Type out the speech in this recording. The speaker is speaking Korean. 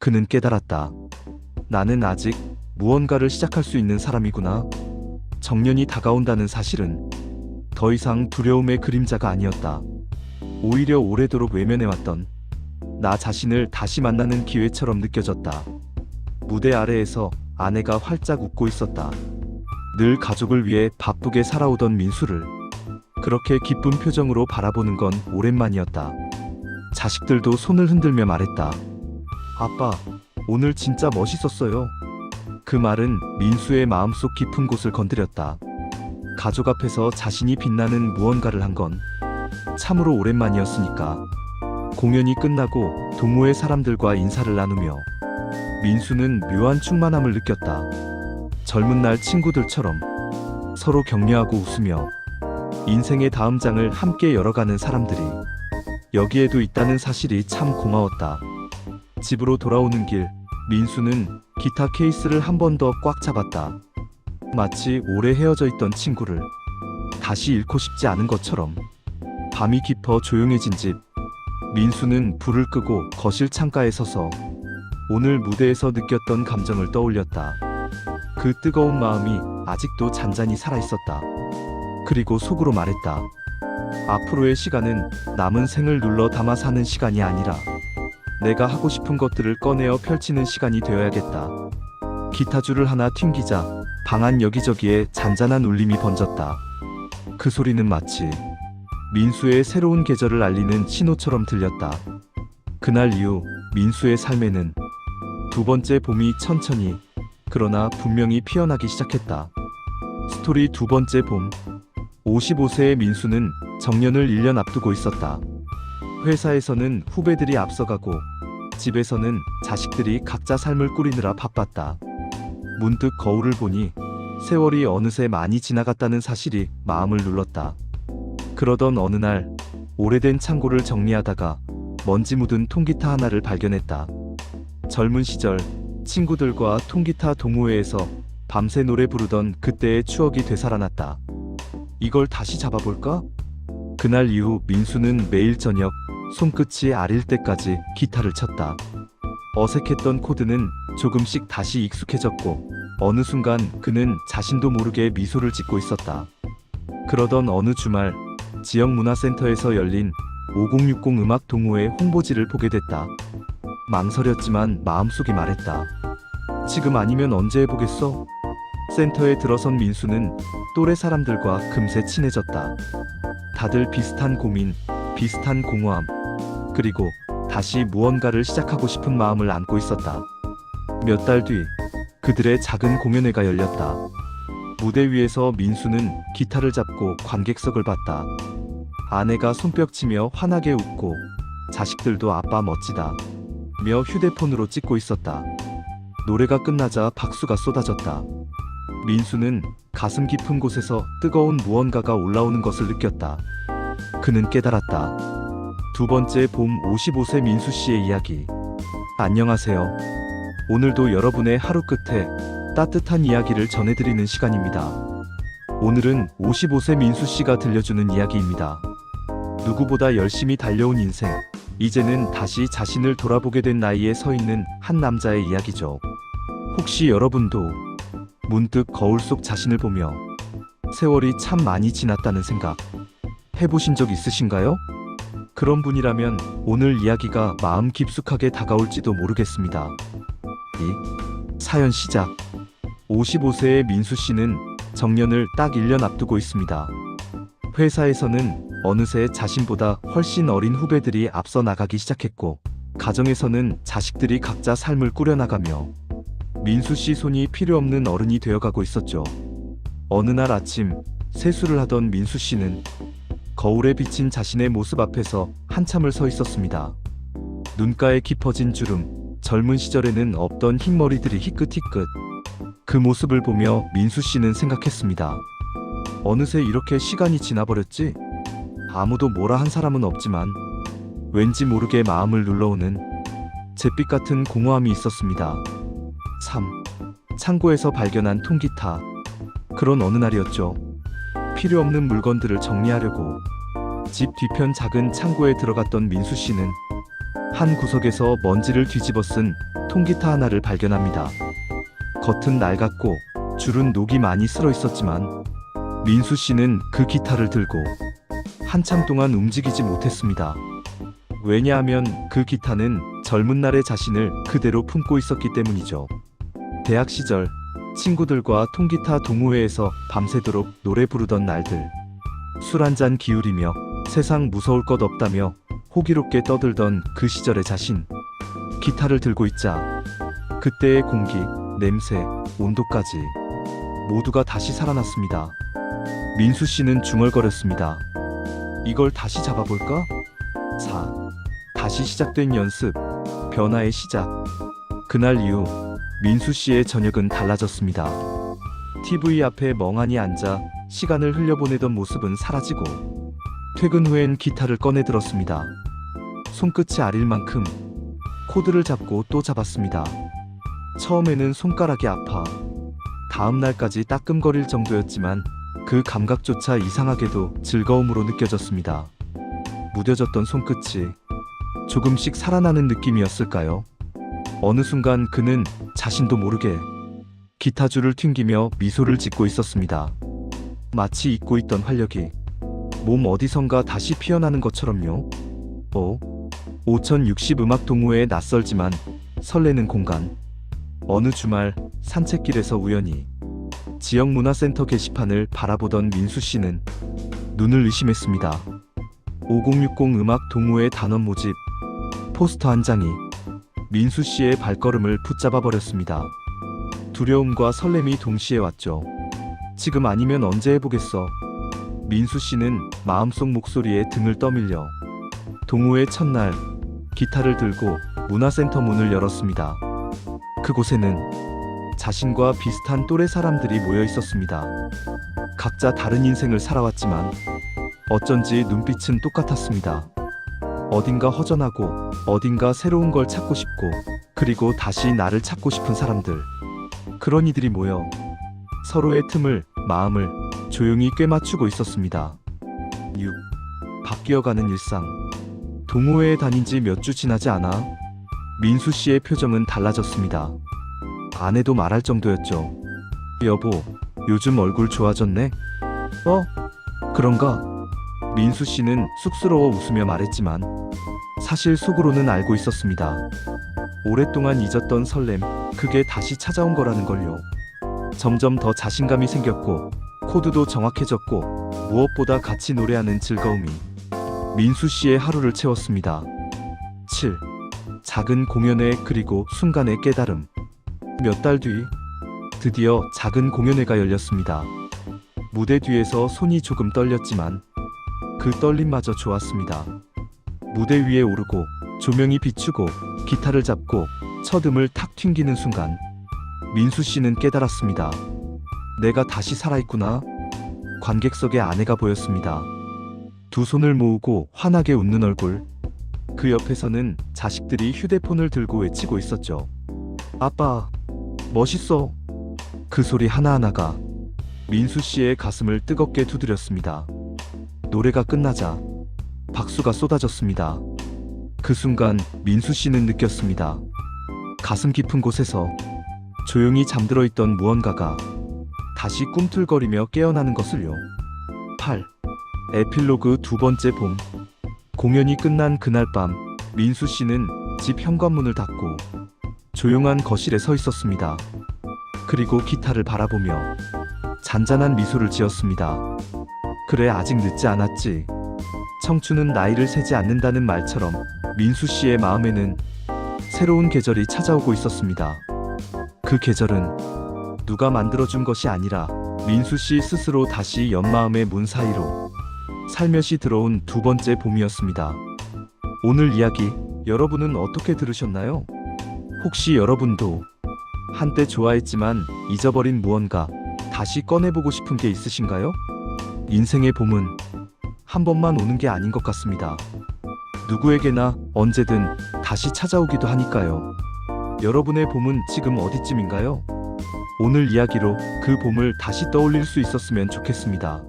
그는 깨달았다. 나는 아직 무언가를 시작할 수 있는 사람이구나. 정년이 다가온다는 사실은 더 이상 두려움의 그림자가 아니었다. 오히려 오래도록 외면해왔던 나 자신을 다시 만나는 기회처럼 느껴졌다. 무대 아래에서 아내가 활짝 웃고 있었다. 늘 가족을 위해 바쁘게 살아오던 민수를 그렇게 기쁜 표정으로 바라보는 건 오랜만이었다. 자식들도 손을 흔들며 말했다. 아빠, 오늘 진짜 멋있었어요. 그 말은 민수의 마음속 깊은 곳을 건드렸다. 가족 앞에서 자신이 빛나는 무언가를 한 건 참으로 오랜만이었으니까. 공연이 끝나고 동호회 사람들과 인사를 나누며 민수는 묘한 충만함을 느꼈다. 젊은 날 친구들처럼 서로 격려하고 웃으며 인생의 다음 장을 함께 열어가는 사람들이 여기에도 있다는 사실이 참 고마웠다. 집으로 돌아오는 길, 민수는 기타 케이스를 한 번 더 꽉 잡았다. 마치 오래 헤어져 있던 친구를 다시 잃고 싶지 않은 것처럼. 밤이 깊어 조용해진 집, 민수는 불을 끄고 거실 창가에 서서 오늘 무대에서 느꼈던 감정을 떠올렸다. 그 뜨거운 마음이 아직도 잔잔히 살아있었다. 그리고 속으로 말했다. 앞으로의 시간은 남은 생을 눌러 담아 사는 시간이 아니라 내가 하고 싶은 것들을 꺼내어 펼치는 시간이 되어야겠다. 기타줄을 하나 튕기자 방 안 여기저기에 잔잔한 울림이 번졌다. 그 소리는 마치 민수의 새로운 계절을 알리는 신호처럼 들렸다. 그날 이후 민수의 삶에는 두 번째 봄이 천천히 그러나 분명히 피어나기 시작했다. 스토리 두 번째 봄. 55세의 민수는 정년을 1년 앞두고 있었다. 회사에서는 후배들이 앞서가고 집에서는 자식들이 각자 삶을 꾸리느라 바빴다. 문득 거울을 보니 세월이 어느새 많이 지나갔다는 사실이 마음을 눌렀다. 그러던 어느 날 오래된 창고를 정리하다가 먼지 묻은 통기타 하나를 발견했다. 젊은 시절 친구들과 통기타 동호회에서 밤새 노래 부르던 그때의 추억이 되살아났다. 이걸 다시 잡아볼까? 그날 이후 민수는 매일 저녁 손끝이 아릴 때까지 기타를 쳤다. 어색했던 코드는 조금씩 다시 익숙해졌고 어느 순간 그는 자신도 모르게 미소를 짓고 있었다. 그러던 어느 주말 지역문화센터에서 열린 5060 음악 동호회 홍보지를 보게 됐다. 망설였지만 마음속이 말했다. 지금 아니면 언제 해보겠어? 센터에 들어선 민수는 또래 사람들과 금세 친해졌다. 다들 비슷한 고민, 비슷한 공허함, 그리고 다시 무언가를 시작하고 싶은 마음을 안고 있었다. 몇 달 뒤 그들의 작은 공연회가 열렸다. 무대 위에서 민수는 기타를 잡고 관객석을 봤다. 아내가 손뼉치며 환하게 웃고 자식들도 아빠 멋지다 며 휴대폰으로 찍고 있었다. 노래가 끝나자 박수가 쏟아졌다. 민수는 가슴 깊은 곳에서 뜨거운 무언가가 올라오는 것을 느꼈다. 그는 깨달았다. 두 번째 봄 55세 민수 씨의 이야기. 안녕하세요. 오늘도 여러분의 하루 끝에 따뜻한 이야기를 전해드리는 시간입니다. 오늘은 55세 민수 씨가 들려주는 이야기입니다. 누구보다 열심히 달려온 인생, 이제는 다시 자신을 돌아보게 된 나이에 서 있는 한 남자의 이야기죠. 혹시 여러분도 문득 거울 속 자신을 보며 세월이 참 많이 지났다는 생각 해보신 적 있으신가요? 그런 분이라면 오늘 이야기가 마음 깊숙하게 다가올지도 모르겠습니다. 사연 시작. 55세의 민수 씨는 정년을 딱 1년 앞두고 있습니다. 회사에서는 어느새 자신보다 훨씬 어린 후배들이 앞서 나가기 시작했고, 가정에서는 자식들이 각자 삶을 꾸려나가며 민수 씨 손이 필요 없는 어른이 되어가고 있었죠. 어느 날 아침 세수를 하던 민수 씨는 거울에 비친 자신의 모습 앞에서 한참을 서 있었습니다. 눈가에 깊어진 주름, 젊은 시절에는 없던 흰머리들이 희끗희끗. 그 모습을 보며 민수 씨는 생각했습니다. 어느새 이렇게 시간이 지나버렸지? 아무도 뭐라 한 사람은 없지만 왠지 모르게 마음을 눌러오는 잿빛 같은 공허함이 있었습니다. 3. 창고에서 발견한 통기타. 그런 어느 날이었죠. 필요 없는 물건들을 정리하려고 집 뒤편 작은 창고에 들어갔던 민수 씨는 한 구석에서 먼지를 뒤집어 쓴 통기타 하나를 발견합니다. 겉은 낡았고 줄은 녹이 많이 쓸어 있었지만 민수 씨는 그 기타를 들고 한참 동안 움직이지 못했습니다. 왜냐하면 그 기타는 젊은 날의 자신을 그대로 품고 있었기 때문이죠. 대학 시절 친구들과 통기타 동호회에서 밤새도록 노래 부르던 날들, 술 한잔 기울이며 세상 무서울 것 없다며 호기롭게 떠들던 그 시절의 자신, 기타를 들고 있자 그때의 공기, 냄새, 온도까지 모두가 다시 살아났습니다. 민수 씨는 중얼거렸습니다. 이걸 다시 잡아볼까? 다시 시작된 연습, 변화의 시작. 그날 이후 민수 씨의 저녁은 달라졌습니다. TV 앞에 멍하니 앉아 시간을 흘려보내던 모습은 사라지고 퇴근 후엔 기타를 꺼내 들었습니다. 손끝이 아릴 만큼 코드를 잡고 또 잡았습니다. 처음에는 손가락이 아파 다음 날까지 따끔거릴 정도였지만 그 감각조차 이상하게도 즐거움으로 느껴졌습니다. 무뎌졌던 손끝이 조금씩 살아나는 느낌이었을까요? 어느 순간 그는 자신도 모르게 기타줄을 튕기며 미소를 짓고 있었습니다. 마치 잊고 있던 활력이 몸 어디선가 다시 피어나는 것처럼요. 5060 음악 동호회에 낯설지만 설레는 공간. 어느 주말 산책길에서 우연히 지역 문화센터 게시판을 바라보던 민수 씨는 눈을 의심했습니다. 5060 음악 동호회 단원 모집 포스터 한 장이 민수 씨의 발걸음을 붙잡아 버렸습니다. 두려움과 설렘이 동시에 왔죠. 지금 아니면 언제 해보겠어. 민수 씨는 마음속 목소리에 등을 떠밀려 동호회 첫날 기타를 들고 문화센터 문을 열었습니다. 그곳에는 자신과 비슷한 또래 사람들이 모여 있었습니다. 각자 다른 인생을 살아왔지만 어쩐지 눈빛은 똑같았습니다. 어딘가 허전하고 어딘가 새로운 걸 찾고 싶고 그리고 다시 나를 찾고 싶은 사람들. 그런 이들이 모여 서로의 틈을, 마음을 조용히 꿰맞추고 있었습니다. 6. 바뀌어가는 일상. 동호회에 다닌 지 몇 주 지나지 않아 민수 씨의 표정은 달라졌습니다. 아내도 말할 정도였죠. 여보, 요즘 얼굴 좋아졌네? 그런가? 민수 씨는 쑥스러워 웃으며 말했지만 사실 속으로는 알고 있었습니다. 오랫동안 잊었던 설렘, 그게 다시 찾아온 거라는 걸요. 점점 더 자신감이 생겼고 코드도 정확해졌고 무엇보다 같이 노래하는 즐거움이 민수 씨의 하루를 채웠습니다. 7. 작은 공연회 그리고 순간의 깨달음. 몇 달 뒤 드디어 작은 공연회가 열렸습니다. 무대 뒤에서 손이 조금 떨렸지만 그 떨림마저 좋았습니다. 무대 위에 오르고 조명이 비추고 기타를 잡고 첫 음을 탁 튕기는 순간 민수 씨는 깨달았습니다. 내가 다시 살아있구나. 관객석에 아내가 보였습니다. 두 손을 모으고 환하게 웃는 얼굴. 그 옆에서는 자식들이 휴대폰을 들고 외치고 있었죠. 아빠, 멋있어. 그 소리 하나하나가 민수 씨의 가슴을 뜨겁게 두드렸습니다. 노래가 끝나자 박수가 쏟아졌습니다. 그 순간 민수 씨는 느꼈습니다. 가슴 깊은 곳에서 조용히 잠들어 있던 무언가가 다시 꿈틀거리며 깨어나는 것을요. 8. 에필로그 두 번째 봄. 공연이 끝난 그날 밤 민수 씨는 집 현관문을 닫고 조용한 거실에 서 있었습니다. 그리고 기타를 바라보며 잔잔한 미소를 지었습니다. 그래, 아직 늦지 않았지. 청춘은 나이를 세지 않는다는 말처럼 민수 씨의 마음에는 새로운 계절이 찾아오고 있었습니다. 그 계절은 누가 만들어준 것이 아니라 민수 씨 스스로 다시 연마음의 문 사이로 살며시 들어온 두 번째 봄이었습니다. 오늘 이야기 여러분은 어떻게 들으셨나요? 혹시 여러분도 한때 좋아했지만 잊어버린 무언가 다시 꺼내보고 싶은 게 있으신가요? 인생의 봄은 한 번만 오는 게 아닌 것 같습니다. 누구에게나 언제든 다시 찾아오기도 하니까요. 여러분의 봄은 지금 어디쯤인가요? 오늘 이야기로 그 봄을 다시 떠올릴 수 있었으면 좋겠습니다.